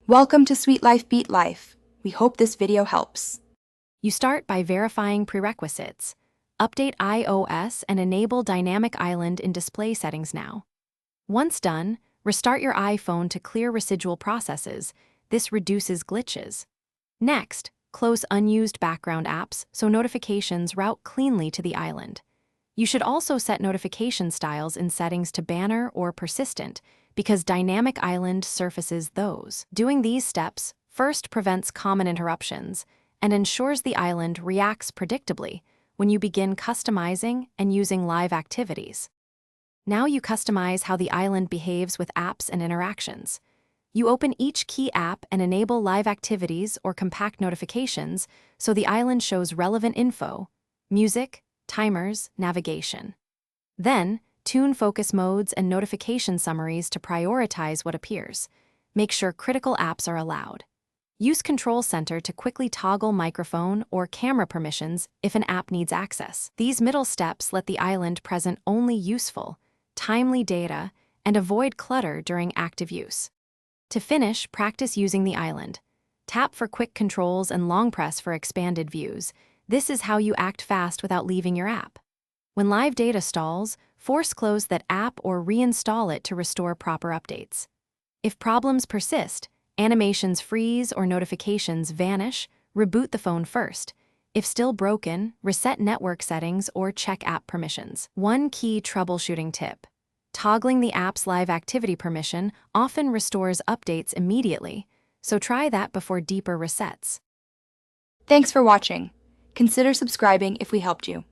Welcome to Sweet Life Beat Life. We hope this video helps. You start by verifying prerequisites. Update iOS and enable Dynamic Island in display settings now. Once done, restart your iPhone to clear residual processes. This reduces glitches. Next, close unused background apps so notifications route cleanly to the island. You should also set notification styles in settings to banner or persistent, because Dynamic Island surfaces those. Doing these steps first prevents common interruptions and ensures the island reacts predictably when you begin customizing and using live activities. Now you customize how the island behaves with apps and interactions. You open each key app and enable live activities or compact notifications so the island shows relevant info, music, timers, navigation. Then, tune focus modes and notification summaries to prioritize what appears. Make sure critical apps are allowed. Use Control Center to quickly toggle microphone or camera permissions if an app needs access. These middle steps let the island present only useful, timely data and avoid clutter during active use. To finish, practice using the island. Tap for quick controls and long press for expanded views. This is how you act fast without leaving your app. When live data stalls, force close that app or reinstall it to restore proper updates. If problems persist, animations freeze or notifications vanish, reboot the phone first. If still broken, reset network settings or check app permissions. One key troubleshooting tip: toggling the app's live activity permission often restores updates immediately, so try that before deeper resets. Thanks for watching. Consider subscribing if we helped you.